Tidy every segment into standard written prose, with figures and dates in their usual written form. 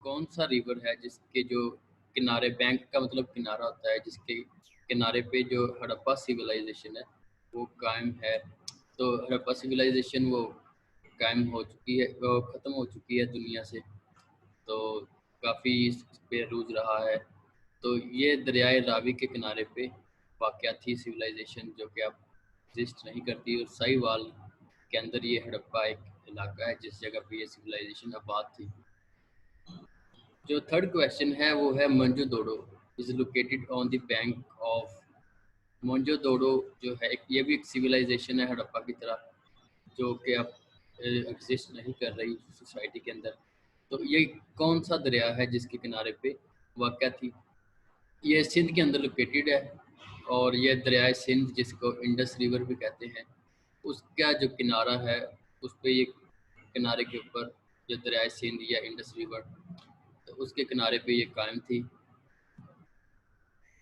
कौन सा रिवर है जिसके जो किनारे, बैंक का मतलब किनारा होता है, जिसके किनारे पे जो हड़प्पा सिविलाइजेशन है वो कायम है। तो हड़प्पा सिविलाइजेशन वो कायम हो चुकी है, वो ख़त्म हो चुकी है दुनिया से। तो काफ़ी इस पे रूज रहा है। तो ये दरियाए रावी के किनारे पे वाक़या थी सिविलाइजेशन, जो कि अब एग्जिस्ट नहीं करती। और साहिवाल के अंदर ये हड़प्पा एक इलाका है जिस जगह पे ये सिविलाइजेशन आबाद थी। जो थर्ड क्वेश्चन है वो है Mohenjodaro is located on the bank of. Mohenjodaro जो है ये भी एक सिविलाइजेशन है हड़प्पा की तरह, जो कि अब एग्जिस्ट नहीं कर रही सोसाइटी के अंदर। तो ये कौन सा दरिया है जिसके किनारे पे वाक़या थी? ये सिंध के अंदर लोकेटेड है। और ये दरियाए सिंध, जिसको इंडस रिवर भी कहते हैं, उसका जो किनारा है उस पे ये किनारे के ऊपर जो दरियाए सिंध या इंडस रिवर, तो उसके किनारे पे ये कायम थी।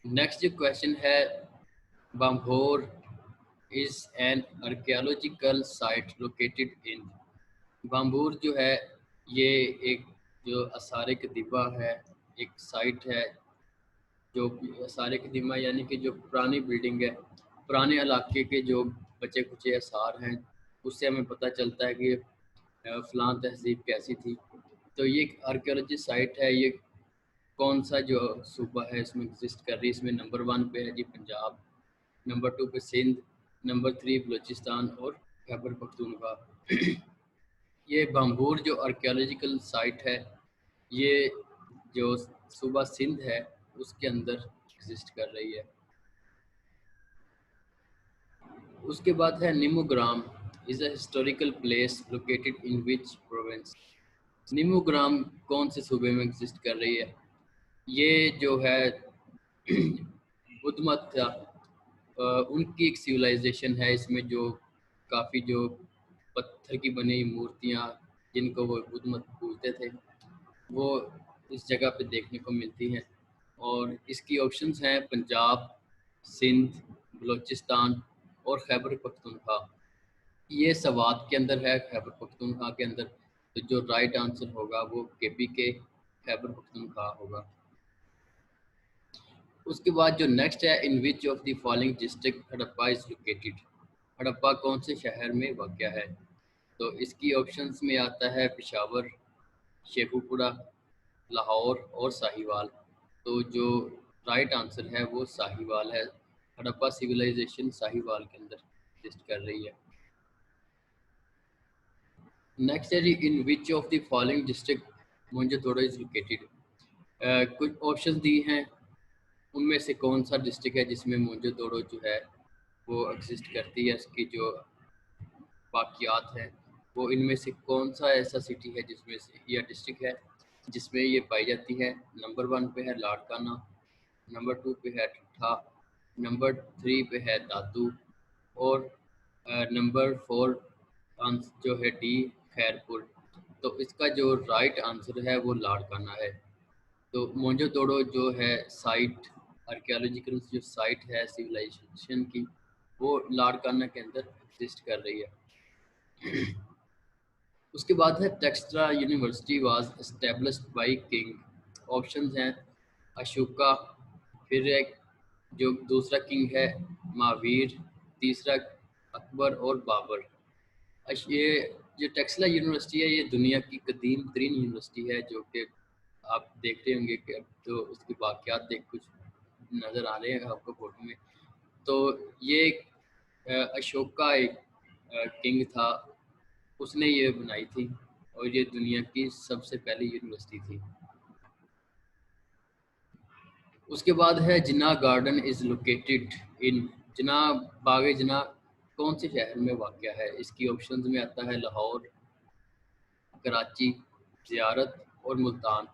नेक्स्ट जो क्वेश्चन है, बाम्भोर is an archaeological site located in. Bhambore जो है ये एक जो आसार कदीमा है, एक साइट है जो आसार कदीमा यानी कि जो पुरानी बिल्डिंग है, पुराने इलाके के जो बचे कुचे आसार हैं, उससे हमें पता चलता है कि फ़लाँ तहज़ीब कैसी थी। तो ये एक आर्कियोलॉजी साइट है। ये कौन सा जो सूबा है इसमें एग्जिस्ट कर रही है? इसमें नंबर 1 पे है जी पंजाब, नंबर 2 पे सिंध, नंबर 3 बलूचिस्तान और खैबर पख्तूनख्वा। ये बाम्बूर जो आर्कियोलॉजिकल साइट है, ये जो सूबा सिंध है उसके अंदर एग्जिस्ट कर रही है। उसके बाद है Nimogram is a historical place located in which province. Nimogram कौन से सूबे में एग्जिस्ट कर रही है? ये जो है बुद्ध मत था, उनकी एक सिविलाइजेशन है। इसमें जो काफ़ी जो पत्थर की बनी मूर्तियाँ, जिनको वो बुद्ध मत पूजते थे, वो इस जगह पे देखने को मिलती हैं। और इसकी ऑप्शंस हैं पंजाब, सिंध, बलूचिस्तान और खैबर पख्तूनख्वा। ये सवात के अंदर है, खैबर पख्तूनख्वा के अंदर। तो जो राइट आंसर होगा वो केपी के खैबर पख्तूनख्वा होगा। उसके बाद जो नेक्स्ट है, in which of the following district Harappa is located. Harappa कौन से शहर में वाक़या है? तो इसकी ऑप्शंस में आता है पेशावर, शेखुपुरा, लाहौर और साहिवाल। तो जो राइट आंसर है वो साहिवाल है। हड़प्पा सिविलाइजेशन साहिवाल के अंदर एग्जिस्ट कर रही है। नेक्स्ट है जी, in which of the following district Mohenjodaro is located. कुछ ऑप्शन दी हैं, उनमें से कौन सा डिस्ट्रिक्ट है जिसमें मोंजोदड़ो जो है वो एग्जिस्ट करती है? इसकी जो वाक़यात हैं वो इनमें से कौन सा ऐसा सिटी है जिसमें से या डिस्ट्रिक्ट है जिसमें ये पाई जाती है? नंबर 1 पे है लाड़काना, नंबर 2 पे है ठट्ठा, नंबर 3 पे है दादू और नंबर 4 जो है डी खैरपुर। तो इसका जो राइट आंसर है वो लाड़काना है। तो मोंजोदड़ो जो है साइट, आर्कियोलॉजिकल जो साइट है सिविलाइजेशन की, वो लाड़काना के अंदर एग्जिस्ट कर रही है। उसके बाद है Taxila university was established by king. Options हैं अशोका, फिर एक जो दूसरा किंग है महावीर, तीसरा अकबर और बाबर। ये जो टेक्सला यूनिवर्सिटी है ये दुनिया की कदीम तरीन यूनिवर्सिटी है, जो कि आप देख रहे होंगे कि अब तो उसकी वाक़यात देख कुछ नज़र आ रहे हैं आपको फ़ोटो में। तो ये अशोका एक किंग था, उसने ये बनाई थी और ये दुनिया की सबसे पहली यूनिवर्सिटी थी। उसके बाद है जिन्ना गार्डन इज़ लोकेटेड इन। जिन्ना बाग जिन्ना कौन से शहर में वाक़या है? इसकी ऑप्शंस में आता है लाहौर, कराची, ज़ियारत और मुल्तान।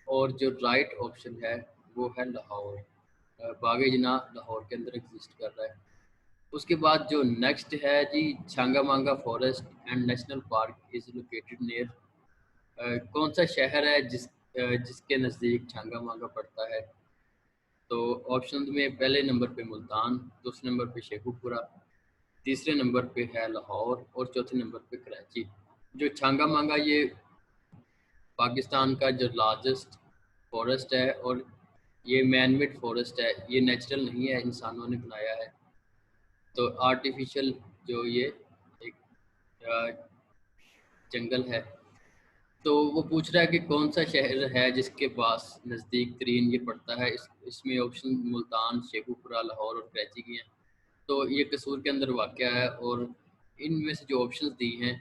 और जो राइट ऑप्शन है वो है लाहौर। बाग जिन्ना लाहौर के अंदर एग्जिस्ट कर रहा है। उसके बाद जो नेक्स्ट है जी, छांगामांगा forest and national park is located near. कौन सा शहर है जिसके नज़दीक छांगामांगा पड़ता है? तो ऑप्शन में पहले नंबर पे मुल्तान, दूसरे नंबर पे शेखुपुरा, तीसरे नंबर पे है लाहौर और चौथे नंबर पे कराची। जो छांगामांगा ये पाकिस्तान का जो लार्जेस्ट फॉरेस्ट है, और ये मैन मेड फॉरेस्ट है, ये नेचुरल नहीं है, इंसानों ने बनाया है। तो आर्टिफिशियल जो ये एक जंगल है। तो वो पूछ रहा है कि कौन सा शहर है जिसके पास नज़दीक तरीन ये पड़ता है। इसमें ऑप्शन मुल्तान, शेखुपुरा, लाहौर और कराची की हैं। तो ये कसूर के अंदर वाक़या है, और इनमें से जो ऑप्शंस दी हैं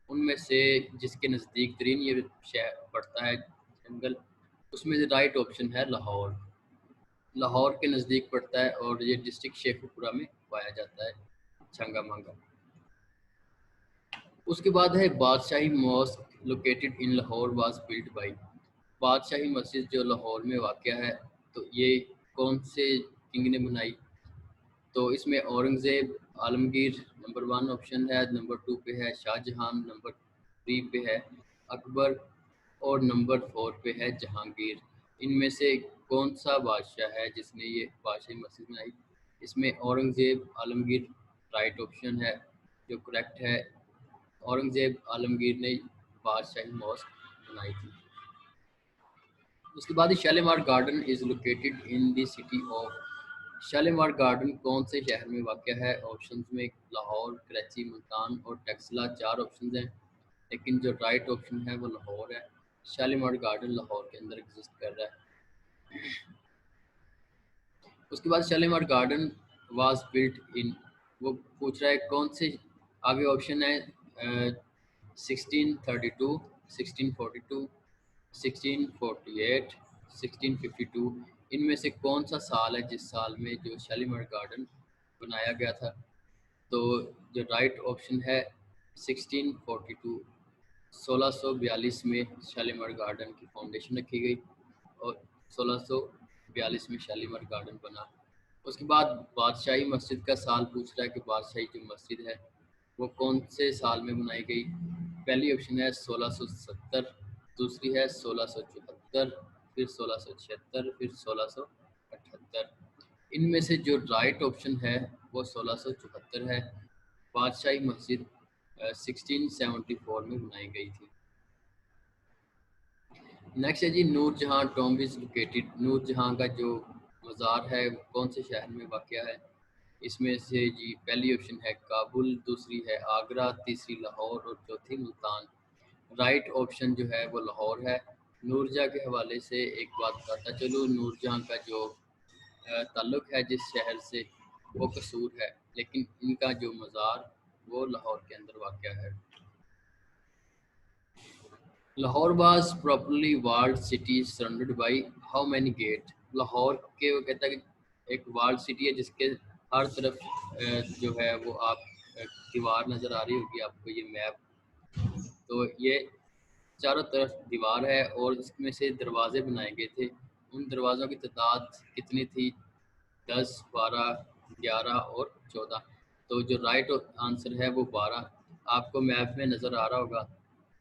उनमें से जिसके नज़दीक तरीन ये शहर पड़ता है जंगल, उसमें से राइट ऑप्शन है लाहौर। लाहौर के नज़दीक पड़ता है और ये डिस्ट्रिक्ट शेखुपुरा में पाया जाता है, छंगा मांगा। उसके बाद है Badshahi mosque located in Lahore was built by. Badshahi मस्जिद जो लाहौर में वाक़या है, तो ये कौन से किंग ने बनाई? तो इसमें औरंगज़ेब, आलमगीर नंबर 1 ऑप्शन है, नंबर 2 पे है शाहजहां, नंबर 3 पे है अकबर और नंबर 4 पे है जहांगीर। इनमें से कौन सा बादशाह है जिसने ये बादशाही मस्जिद बनाई? इसमें औरंगज़ेब, आलमगीर राइट ऑप्शन है जो करेक्ट है। औरंगज़ेब आलमगीर ने बादशाही मॉस्क बनाई थी। उसके बाद ही Shalimar garden is located in the city of. Shalimar garden कौन से शहर में वाक़या है? ऑप्शंस में लाहौर, कराची, मुल्तान और टक्सला 4 ऑप्शंस हैं, लेकिन जो राइट ऑप्शन है वो लाहौर है। शालीमार गार्डन लाहौर के अंदर एग्जिस्ट कर रहा है। उसके बाद Shalimar garden was built in, वो पूछ रहा है कौन से, आगे ऑप्शन है 1632, 1642, 1648, 1652। इनमें से कौन सा साल है जिस साल में जो शालीमार गार्डन बनाया गया था? तो जो राइट ऑप्शन है 1642, 1642 में शालीमार गार्डन की फाउंडेशन रखी गई और 1642 में शालीमार गार्डन बना। उसके बाद बादशाही मस्जिद का साल पूछ रहा है कि बादशाही जो मस्जिद है वो कौन से साल में बनाई गई? पहली ऑप्शन है 1670, दूसरी है 1674, फिर 1676, फिर 1678। इनमें से जो राइट ऑप्शन है वो 1674 है। बादशाही मस्जिद 1674 में बनाई गई थी। नेक्स्ट है जी नूर जहाँ टॉम्ब इज लोकेटेड। नूर जहाँ का जो मज़ार है वो कौन से शहर में वाक़या है? इसमें से जी पहली ऑप्शन है काबुल, दूसरी है आगरा, तीसरी लाहौर और चौथी मुल्तान। राइट ऑप्शन जो है वो लाहौर है। नूरजहाँ के हवाले से एक बात बताता चलो, नूरजहाँ का जो ताल्लुक़ है जिस शहर से वो कसूर है, लेकिन इनका जो मज़ार वो लाहौर के अंदर वाक़या है। Lahore was properly walled city surrounded by how many gate. Lahore के वो कहता है कि एक वाल्ड सिटी है जिसके हर तरफ जो है वो आप दीवार नज़र आ रही होगी आपको, ये मैप। तो ये चारों तरफ दीवार है और इसमें से दरवाजे बनाए गए थे। उन दरवाज़ों की तादाद कितनी थी? 10, 12, 11 और 14। तो जो राइट आंसर है वो 12। आपको मैप में नज़र आ रहा होगा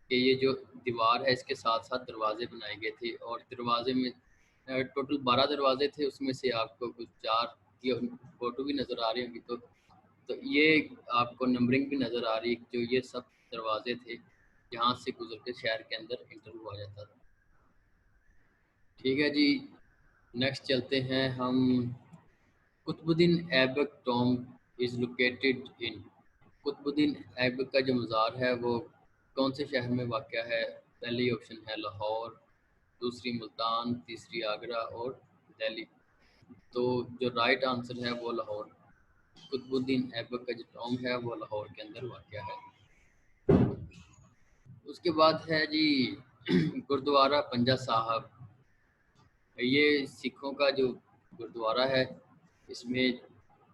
कि ये जो दीवार है इसके साथ साथ दरवाजे बनाए गए थे, और दरवाजे में टोटल 12 दरवाजे थे, उसमें से आपको कुछ 4 की फ़ोटो भी नज़र आ रही होंगी। तो ये आपको नंबरिंग भी नज़र आ रही है, जो ये सब दरवाजे थे जहाँ से गुजर के शहर के अंदर इंटर हुआ जाता था। ठीक है जी, नेक्स्ट चलते हैं हम। Qutbuddin Aibak tomb is located in. Qutbuddin Aibak का जो मज़ार है वो कौन से शहर में वाक़या है? पहली ऑप्शन है लाहौर, दूसरी मुल्तान, तीसरी आगरा और दिल्ली। तो जो राइट आंसर है वो लाहौर। कुतुबुद्दीन ऐबक का जो टॉम्ब है वो लाहौर के अंदर वाक़या है। उसके बाद है जी गुरुद्वारा पंजा साहब। ये सिखों का जो गुरुद्वारा है, इसमें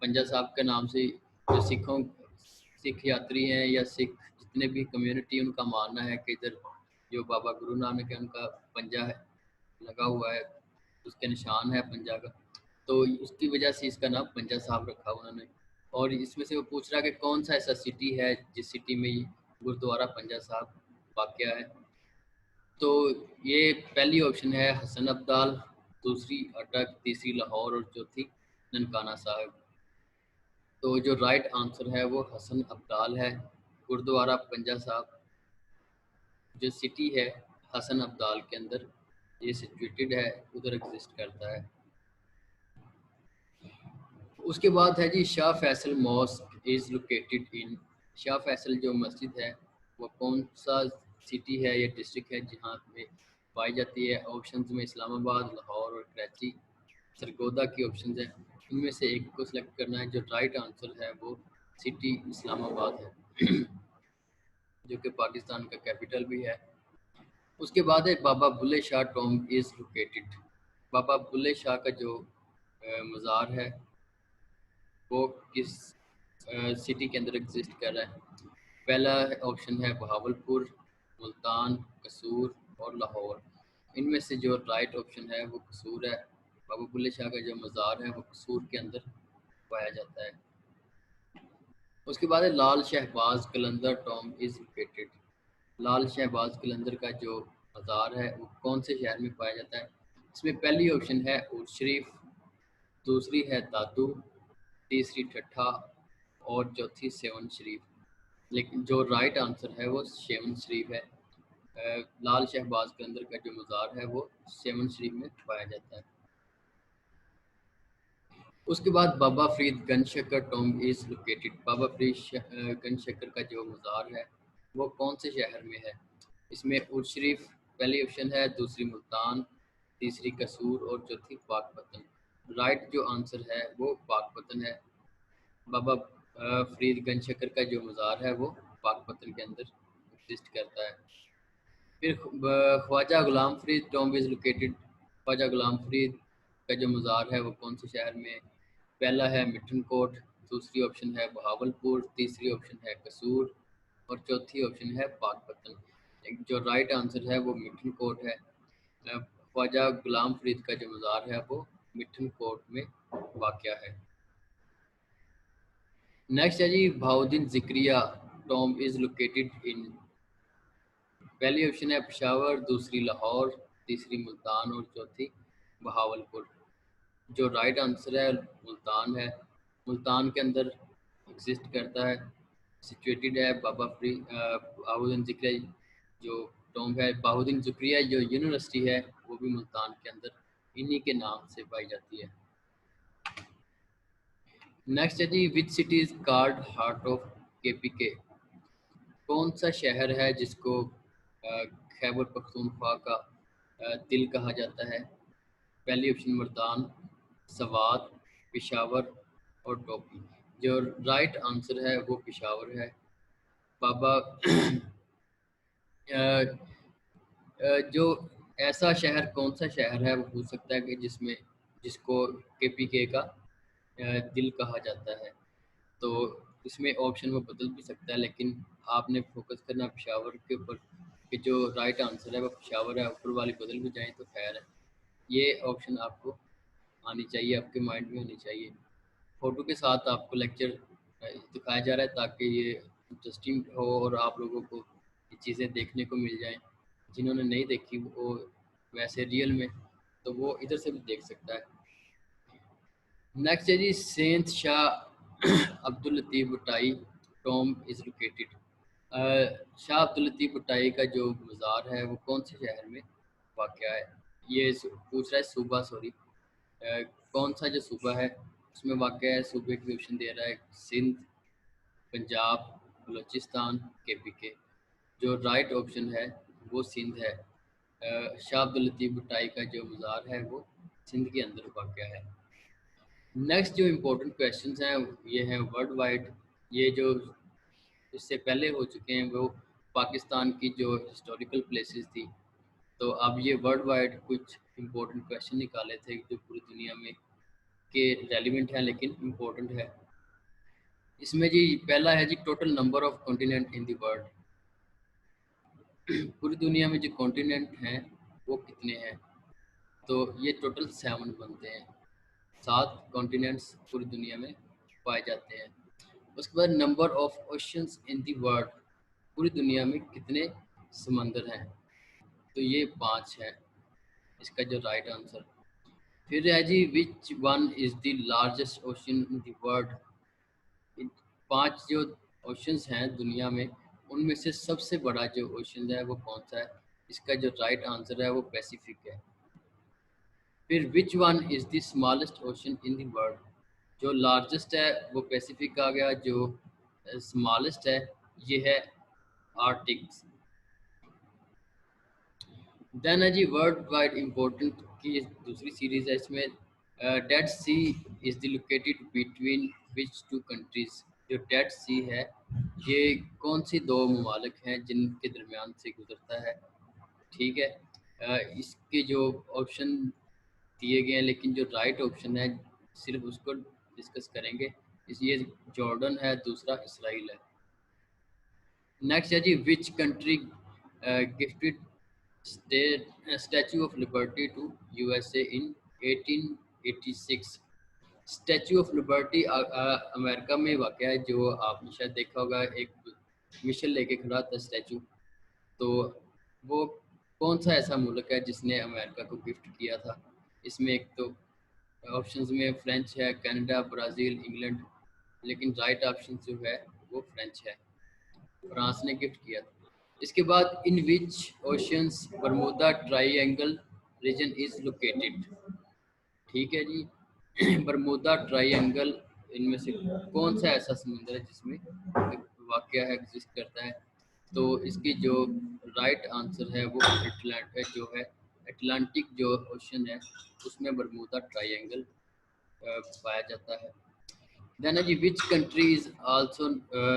पंजा साहब के नाम से जो सिख यात्री हैं या सिख जितने भी कम्युनिटी, उनका मानना है कि इधर जो बाबा गुरु नानक है उनका पंजा है लगा हुआ है, उसके निशान है पंजा का। तो उसकी वजह से इसका नाम पंजा साहब रखा उन्होंने। और इसमें से वो पूछ रहा है कि कौन सा ऐसा सिटी है जिस सिटी में ये गुरुद्वारा पंजा साहब वाक़या है? तो ये पहली ऑप्शन है हसन अब्दाल, दूसरी अटक, तीसरी लाहौर और चौथी ननकाना साहिब। तो जो राइट आंसर है वो हसन अब्दाल है। गुरुद्वारा पंजा साहब जो सिटी है हसन अब्दाल के अंदर ये सिचुएटेड है, उधर एग्जिस्ट करता है। उसके बाद है जी Shah Faisal mosque is located in, Shah Faisal जो मस्जिद है वो कौन सा सिटी है या डिस्ट्रिक्ट है जहाँ में पाई जाती है? ऑप्शंस में इस्लामाबाद, लाहौर और कराची, सरगोदा की ऑप्शंस हैं, इनमें से एक को सिलेक्ट करना है। जो राइट आंसर है वो सिटी इस्लामाबाद है जो कि पाकिस्तान का कैपिटल भी है। उसके बाद है Baba Bulleh Shah tomb is located, Baba Bulleh Shah का जो मज़ार है वो किस सिटी के अंदर एग्जिस्ट कर रहा है? पहला ऑप्शन है बहावलपुर, मुल्तान, कसूर और लाहौर। इनमें से जो राइट ऑप्शन है वो कसूर है। बाबा बुल्ले शाह का जो मज़ार है वो कसूर के अंदर पाया जाता है। उसके बाद है लाल शहबाज कलंदर टॉम्ब इज़ लोकेटेड, लाल शहबाज कलंदर का जो मज़ार है वो कौन से शहर में पाया जाता है? इसमें पहली ऑप्शन है उर शरीफ, दूसरी है दादू, तीसरी ठट्ठा और चौथी सेवन शरीफ। लेकिन जो राइट आंसर है वो सेवन शरीफ है। लाल शहबाज के अंदर का जो मज़ार है वो सेवन शरीफ में पाया जाता है। उसके बाद बाबा फरीद गंज शक्कर टॉम्ब इज़ लोकेटेड, बाबा फरीद गंज शक्कर का जो मज़ार है वो कौन से शहर में है? इसमें उर शरीफ पहली ऑप्शन है, दूसरी मुल्तान, तीसरी कसूर और चौथी पाकपतन। राइट जो आंसर है वो पाकपतन है। बाबा फरीद गंज शक्कर का जो मज़ार है वो पाकपतन के अंदर एग्जिस्ट करता है। फिर Khwaja Ghulam Farid tomb is located, Khwaja Ghulam Farid का जो मज़ार है वो कौन से शहर में? पहला है मिठन कोट, दूसरी ऑप्शन है बहावलपुर, तीसरी ऑप्शन है कसूर और चौथी ऑप्शन है पाकपतन। जो राइट आंसर है वो मिठन कोट है। ख्वाजा गुलाम फरीद का जो मज़ार है वो मिठन कोट में वाक़या है। नेक्स्ट है जी Bahauddin Zakariya tomb is located in, पहली ऑप्शन है पेशावर, दूसरी लाहौर, तीसरी मुल्तान और चौथी बहावलपुर। जो राइट आंसर है मुल्तान है, मुल्तान के अंदर एग्जिस्ट करता है, सिचुएटेड है। बाबा बहाउद्दीन ज़िक्रिया जो टॉम्ब है, बहाउद्दीन ज़िक्रिया जो यूनिवर्सिटी है वो भी मुल्तान के अंदर इन्हीं के नाम से पाई जाती है। नेक्स्ट है जी which city is called heart of KPK, कौन सा शहर है जिसको खैबर पख्तूनख्वा का दिल कहा जाता है? पहली ऑप्शन मुल्तान, सवात, पेशावर और टोपी। जो राइट आंसर है वो पेशावर है। बाबा जो ऐसा शहर कौन सा शहर है वो पूछ सकता है कि जिसमें जिसको केपीके का दिल कहा जाता है। तो इसमें ऑप्शन वो बदल भी सकता है, लेकिन आपने फोकस करना पेशावर के ऊपर कि जो राइट आंसर है वो पेशावर है। ऊपर वाली बदल भी जाए तो खैर है। ये ऑप्शन आपको आनी चाहिए, आपके माइंड में होनी चाहिए। फ़ोटो के साथ आपको लेक्चर दिखाया जा रहा है ताकि ये इंटरेस्टिंग हो और आप लोगों को ये चीज़ें देखने को मिल जाएँ। जिन्होंने नहीं देखी वो वैसे रियल में तो वो इधर से भी देख सकता है। नेक्स्ट है जी saint Shah Abdul Latif Bhittai tomb is located, Shah Abdul Latif Bhittai का जो मज़ार है वो कौन से शहर में वाक़या है? ये पूछ रहा है सूबा, सॉरी कौन सा जो सूबा है उसमें वाक़या है? सूबे की ऑप्शन दे रहा है सिंध, पंजाब, बलूचिस्तान, केपीके। जो राइट ऑप्शन है वो सिंध है। शाह अब्दुल लतीफ़ भुट्टाई का जो मज़ार है वो सिंध के अंदर वाक़या है। नेक्स्ट जो इम्पोर्टेंट क्वेश्चंस हैं ये हैं वर्ल्ड वाइड, ये जो इससे पहले हो चुके हैं वो पाकिस्तान की जो हिस्टोरिकल प्लेसेस थी। तो अब ये वर्ल्ड वाइड कुछ इम्पोर्टेंट क्वेश्चन निकाले थे जो पूरी दुनिया में के रेलिवेंट हैं लेकिन इम्पोर्टेंट है। इसमें जी पहला है जी total number of continent in the world, पूरी दुनिया में जो कॉन्टिनेंट हैं वो कितने हैं? तो ये टोटल 7 बनते हैं, 7 कॉन्टिनेंट्स पूरी दुनिया में पाए जाते हैं। उसके बाद number of oceans in the world, पूरी दुनिया में कितने समंदर हैं? तो ये 5 है इसका जो राइट आंसर। फिर है जी which one is the largest ocean in the world, 5 जो ओशंस हैं दुनिया में उनमें से सबसे बड़ा जो ओशन है वो कौन सा है? इसका जो राइट आंसर है वो पैसिफिक है। फिर विच one is the smallest ocean in the world? जो लार्जेस्ट है वो पैसिफिक आ गया, जो स्मॉलेस्ट है ये है आर्टिक। देन है जी वर्ल्ड वाइड इम्पोर्टेंट की दूसरी सीरीज है, इसमें Dead Sea is the located between which two countries? जो डेड सी है ये कौन सी दो ममालिक हैं जिनके दरमियान से गुजरता है? ठीक है, इसके जो ऑप्शन दिए गए हैं, लेकिन जो राइट ऑप्शन है सिर्फ उसको डिस्कस करेंगे। इस ये जॉर्डन है, दूसरा इसराइल है। नेक्स्ट है जी which country gifted statue of liberty to USA in 1886? Statue of liberty America में वाक़ है, जो आपने शायद देखा होगा, एक मिशन लेके खड़ा था स्टैचू। तो वो कौन सा ऐसा मुल्क है जिसने अमेरिका को गिफ्ट किया था? इसमें एक तो ऑप्शंस में फ्रेंच है, कनाडा, ब्राज़ील, इंग्लैंड, लेकिन राइट ऑप्शन जो है वो फ्रेंच है, फ्रांस ने गिफ्ट किया था। इसके बाद in which oceans Bermuda triangle region is located? ठीक है जी, बरमूदा ट्रायंगल इनमें से कौन सा ऐसा समुंदर है जिसमें वाक़या एग्जिस्ट करता है? तो इसकी जो राइट आंसर है वो जो है अटलांटिक जो ओशन है उसमें बरमूदा ट्रायंगल पाया जाता है। Then ji which country is also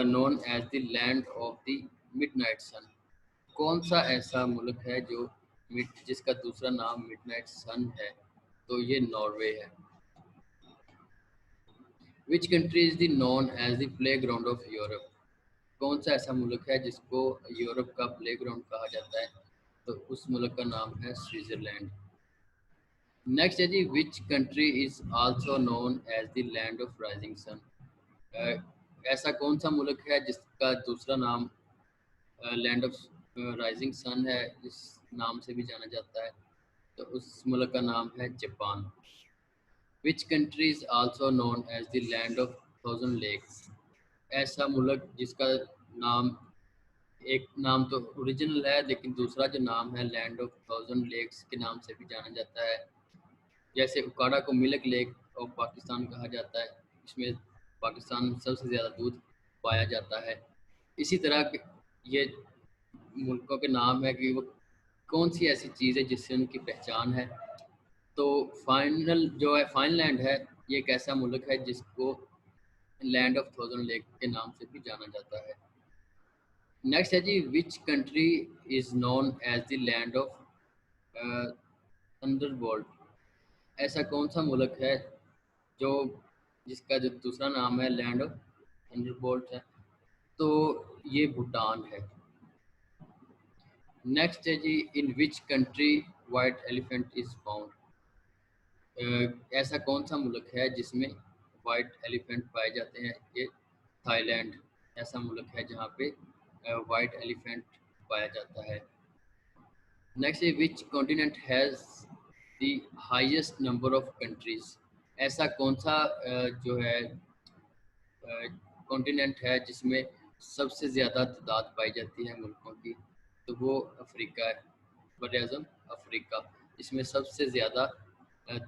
known as the land of the midnight sun? कौन सा ऐसा मुल्क है जो जिसका दूसरा नाम मिडनाइट सन है? तो ये नॉर्वे है। Which country is the known as the playground of Europe? कौन सा ऐसा मुल्क है जिसको यूरोप का प्लेग्राउंड कहा जाता है? तो उस मुल्क का नाम है स्विट्जरलैंड। नेक्स्ट है जी which country is also known as the land of rising sun? ऐसा कौन सा मुल्क है जिसका दूसरा नाम लैंड ऑफ राइजिंग सन है, इस नाम से भी जाना जाता है? तो उस मुल्क का नाम है Japan. Which country is also known as the land of thousand lakes? ऐसा मुल्क जिसका नाम, एक नाम तो ओरिजिनल है लेकिन दूसरा जो नाम है लैंड ऑफ थाउजेंड लेक्स के नाम से भी जाना जाता है। जैसे उकाड़ा को मिल्क लेक ऑफ पाकिस्तान कहा जाता है, इसमें पाकिस्तान में सबसे ज़्यादा दूध पाया जाता है। इसी तरह ये मुल्कों के नाम है कि वो कौन सी ऐसी चीज़ है जिससे उनकी पहचान है। तो फाइनल जो है फाइनलैंड है, ये एक ऐसा मुल्क है जिसको लैंड ऑफ थाउजेंड लेक के नाम से भी जाना जाता है। नेक्स्ट है जी which country is known as the land of thunderbolt? ऐसा कौन सा मुल्क है जो जिसका जो दूसरा नाम है लैंड ऑफ थंडरबोल्ट है? तो ये भूटान है। नेक्स्ट है जी in which country white elephant is found? ऐसा कौन सा मुल्क है जिसमें वाइट एलिफेंट पाए जाते हैं? ये थाईलैंड ऐसा मुल्क है जहाँ पे वाइट एलिफेंट पाया जाता है। नेक्स्ट है which continent has the highest number of countries? ऐसा कौन सा जो है कॉन्टिनेंट है जिसमें सबसे ज़्यादा तादाद पाई जाती है मुल्कों की? तो वो अफ्रीका है, बर-ए-आज़म अफ्रीका। इसमें सबसे ज़्यादा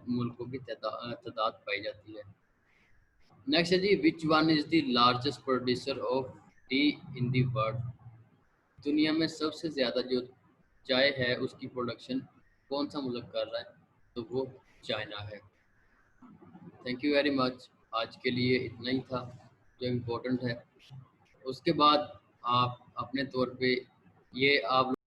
मुल्कों की तादाद पाई जाती है। नेक्स्ट है जी which one is the largest producer of tea in the world? दुनिया में सबसे ज़्यादा जो चाय है उसकी प्रोडक्शन कौन सा मुल्क कर रहा है? तो वो चाइना है। Thank you very much. आज के लिए इतना ही था जो इम्पोर्टेंट है। उसके बाद आप अपने तौर पे ये आप